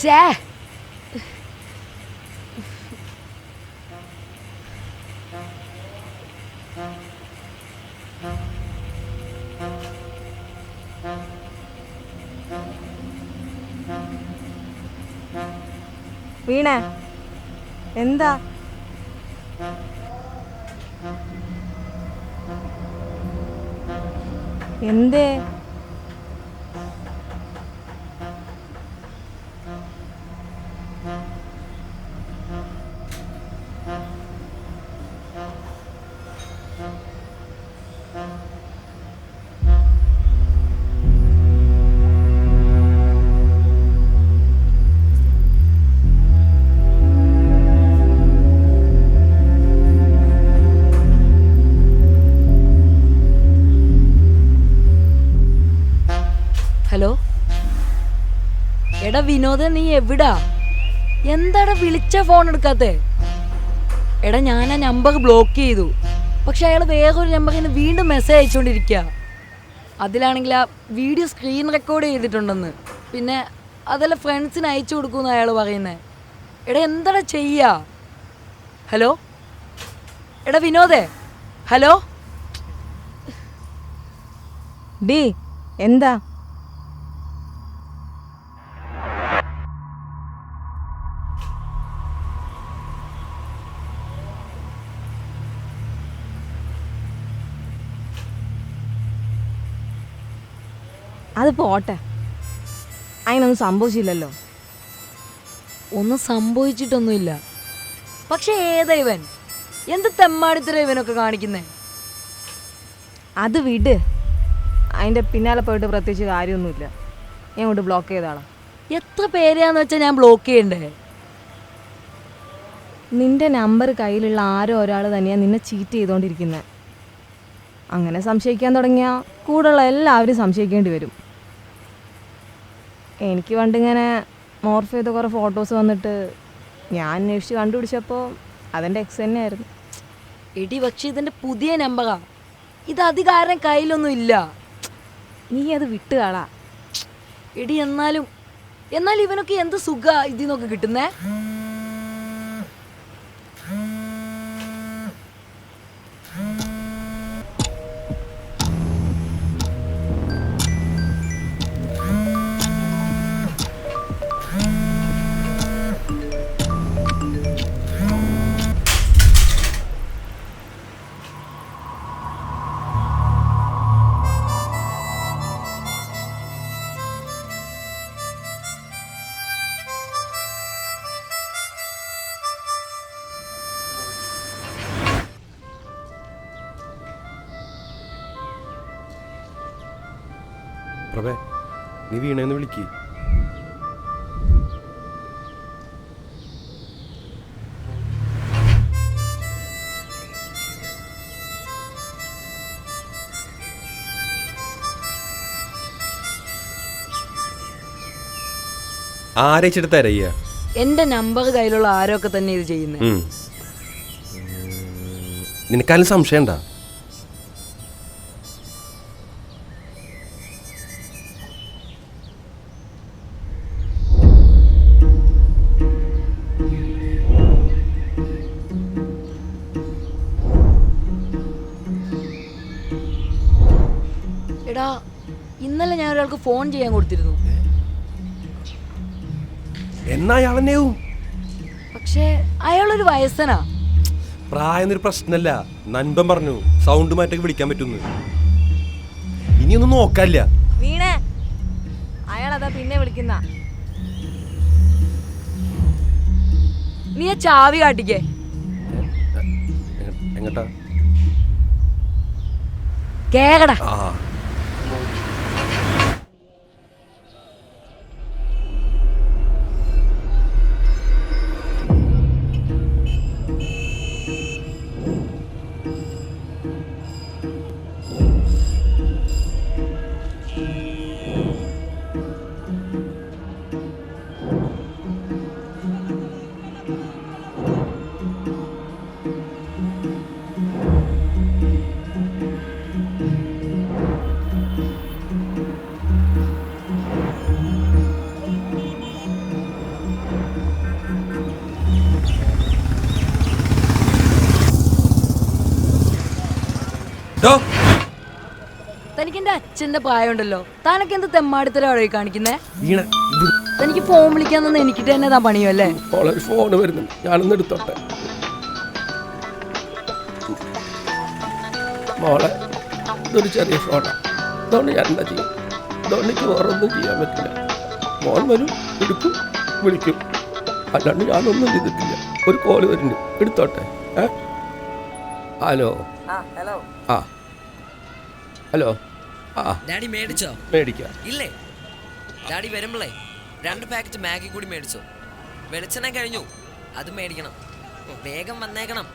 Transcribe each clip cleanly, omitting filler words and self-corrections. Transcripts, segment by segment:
ഷേ വീണ എന്താ എന്തേ ഹലോ എടാ വിനോദ, നീ എവിടാ? എന്താടാ വിളിച്ച ഫോൺ എടുക്കാത്തെ? എടാ ഞാൻ ആ നമ്പർ ബ്ലോക്ക് ചെയ്തു, പക്ഷെ അയാൾ വേറൊരു നമ്പറിൽ നിന്ന് വീണ്ടും മെസ്സേജ് അയച്ചുകൊണ്ടിരിക്കുക. അതിലാണെങ്കിൽ ആ വീഡിയോ സ്ക്രീൻ റെക്കോർഡ് ചെയ്തിട്ടുണ്ടെന്ന്, പിന്നെ അതെല്ലാം ഫ്രണ്ട്സിന് അയച്ചു കൊടുക്കുമെന്ന് അയാൾ പറയുന്നത്. എടാ എന്താടാ ചെയ്യാ? ഹലോ എടാ വിനോദേ, ഹലോ ഡി എന്താ? അത് പോട്ടെ, അതിനൊന്നും സംഭവിച്ചില്ലല്ലോ. ഒന്നും സംഭവിച്ചിട്ടൊന്നുമില്ല. പക്ഷെ ഏതാ ഇവൻ? എന്ത് തെമ്മാടിത്തരം ഇവനൊക്കെ കാണിക്കുന്നേ? അത് വിട്, അതിൻ്റെ പിന്നാലെ പോയിട്ട് പ്രത്യേകിച്ച് കാര്യമൊന്നുമില്ല. ഞാൻ ഇവിടെ ബ്ലോക്ക് ചെയ്താളാ. എത്ര പേരെയാന്ന് വെച്ചാൽ ഞാൻ ബ്ലോക്ക് ചെയ്യണ്ടേ? നിന്റെ നമ്പർ കയ്യിലുള്ള ആരോ ഒരാൾ തന്നെയാണ് നിന്നെ ചീറ്റ് ചെയ്തുകൊണ്ടിരിക്കുന്നത്. അങ്ങനെ സംശയിക്കാൻ തുടങ്ങിയാൽ കൂടെയുള്ള എല്ലാവരും സംശയിക്കേണ്ടി വരും. എനിക്ക് പണ്ടിങ്ങനെ മോർഫ് ചെയ്ത കുറേ ഫോട്ടോസ് വന്നിട്ട് ഞാൻ അന്വേഷിച്ച് കണ്ടുപിടിച്ചപ്പോൾ അതെൻ്റെ എക്സ് തന്നെയായിരുന്നു. എടി പക്ഷെ ഇതിന്റെ പുതിയ നമ്പറാ, ഇത് അധികാരം കയ്യിലൊന്നും ഇല്ല. നീ അത് വിട്ടുകാളാ. എടി എന്നാലും ഇവനൊക്കെ എന്ത് സുഖ ഇതിന്നൊക്കെ കിട്ടുന്നേ? പ്രഭേ, നീ വീണേന്ന് വിളിക്ക്. ആരയച്ചിട്ട് തരയ്യ? എന്റെ നമ്പർ കയ്യിലുള്ള ആരൊക്കെ തന്നെ ഇത് ചെയ്യുന്നേ. നിനക്കാലും സംശയം ഉണ്ടാ? എടാ ഇന്നലെ ഞാൻ ഒരാൾക്ക് ഫോൺ ചെയ്യാൻ കൊടുത്തിരുന്നു. എന്നാ അയാളെന്നെയാവും. പക്ഷേ അയാളൊരു വയസ്സനാ. പ്രായമൊരു പ്രശ്നമല്ല. നൻപൻ പറഞ്ഞു സൗണ്ട് മാറ്റൊക്കെ വിളിക്കാൻ പറ്റുന്നു. ഇനിയൊന്നും നോക്കാല്ല. വീണേ, അയാളതാ പിന്നെ വിളിക്കുന്ന. നീ ആ ചാവി കാട്ടിക്കേ. എങ്ങട്ടാ? കേക്കടാ. ഡോ, തനിക്ക് എന്റെ അച്ഛന്റെ പ്രായമുണ്ടല്ലോ, താനൊക്കെ എന്ത് തെമ്മാടിത്തരം വഴി കാണിക്കുന്നേ? വീണ തനിക്ക് ഫോൺ വിളിക്കാൻ തന്നെ എനിക്കിട്ട് തന്നെ താൻ പണിയോ അല്ലേ? മോളെ ഒരു ഫോണ് വരുന്നുണ്ട്, ഞാനൊന്ന് എടുത്തോട്ടെ. മോളെ ഇതൊരു ചെറിയ ഫോണാണ്, ഇതുകൊണ്ട് ഞാൻ എന്താ ചെയ്യും? ഇതുകൊണ്ട് എനിക്ക് വേറൊന്നും ചെയ്യാൻ പറ്റില്ല. മോൻ വരും, എടുക്കും, വിളിക്കും, അല്ലാണ്ട് ഞാനൊന്നും ചെയ്തിട്ടില്ല. ഒരു കോള് വരുന്നുണ്ട്, എടുത്തോട്ടെ. ഹലോ ആ ഹലോ ആ ഡാഡി മേടിച്ചോ? മേടിക്കാം. ഇല്ലേ? ഡാഡി വരുമ്പളേ 2 പാക്കറ്റ് മാഗി കൂടി മേടിച്ചോ. വെളിച്ചെണ്ണ കഴിഞ്ഞു, അത് മേടിക്കണം. വേഗം വന്നേക്കണം.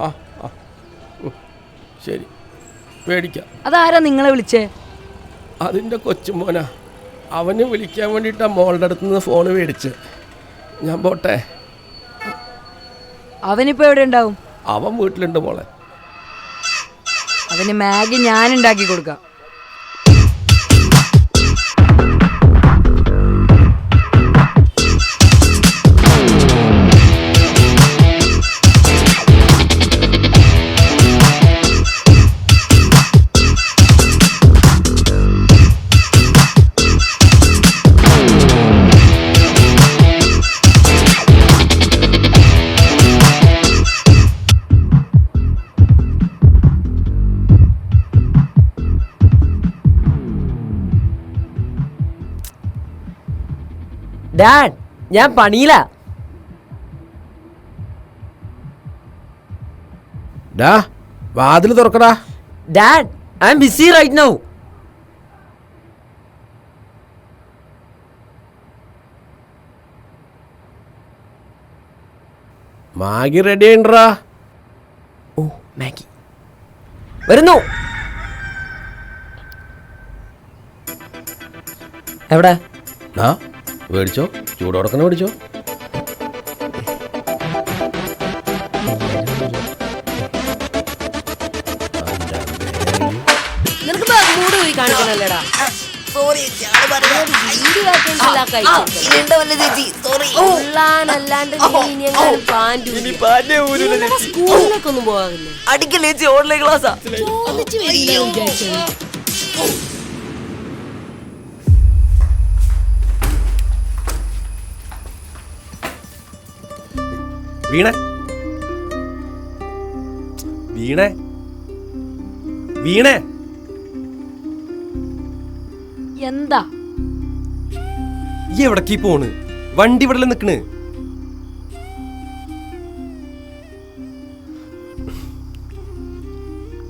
ആ ആ ശരി, മേടിക്കാം. അതാരാ നിങ്ങളെ വിളിച്ചേ? അതിൻ്റെ കൊച്ചുമോനാ, അവന് വിളിക്കാൻ വേണ്ടിയിട്ടാണ് മോളുടെ അടുത്ത് നിന്ന് ഫോൺ മേടിച്ച്. ഞാൻ പോട്ടെ. അവനിപ്പോ എവിടെ ഉണ്ടാവും? അവൻ വീട്ടിലുണ്ട് മോളെ. അവന് മാഗി ഞാൻ ഉണ്ടാക്കി കൊടുക്കാം. ഡാഡ്, ഞാൻ പണിയിലാ. ഡാ, വാതിൽ തുറക്കടാ. Dad, I am busy right now. Maggi ready ആയിണ്ടാ? ഓ, മാഗി വരുന്നു. എവിടെ? ആ മേടിച്ചോ, ചൂടോടെ തന്നെ മേടിച്ചോ. നിനക്ക് മൂട് പോയി കാണിക്കണല്ലേടാ. സ്കൂളിലേക്കൊന്നും പോകാറില്ലേ? അടിക്കല്ലേ ചേച്ചി, ഓൺലൈൻ ക്ലാസ്സാ. വീണേ വീണേ വീണേ എന്താ ഈ എവിടേക്ക് പോണ്? വണ്ടി ഇവിടെ നിക്കണ്.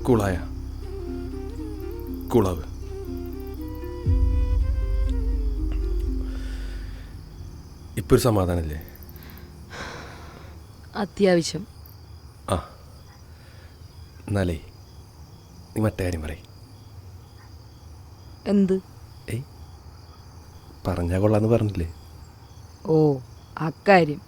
കൂളായ കൂളാവ്. ഇപ്പൊ ഒരു സമാധാനല്ലേ? അത്യാവശ്യം. ആ എന്നാലേ നീ മറ്റേ കാര്യം പറയ്. എന്ത്? ഏയ് പറഞ്ഞാ കൊള്ളാന്ന് പറഞ്ഞില്ലേ? ഓ, അക്കാര്യം.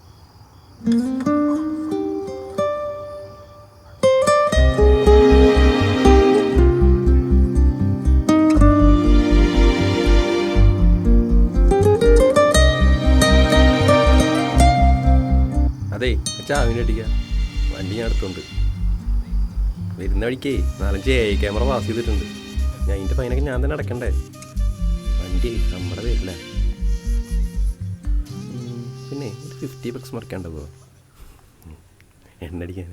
അതെ, ചാവിനെ അടിക്കാം. വണ്ടി ഞാൻ എടുത്തോണ്ട് വരുന്ന വഴിക്കേ 4-5 AI ക്യാമറ പാസ് ചെയ്തിട്ടുണ്ട്. ഞാൻ അതിൻ്റെ ഫൈനൊക്കെ ഞാൻ തന്നെ അടക്കണ്ടേ? വണ്ടി നമ്മുടെ പേരില്ല. പിന്നെ ഒരു $50 മറക്കാണ്ടാവോ എണ്ണടിക്കാൻ?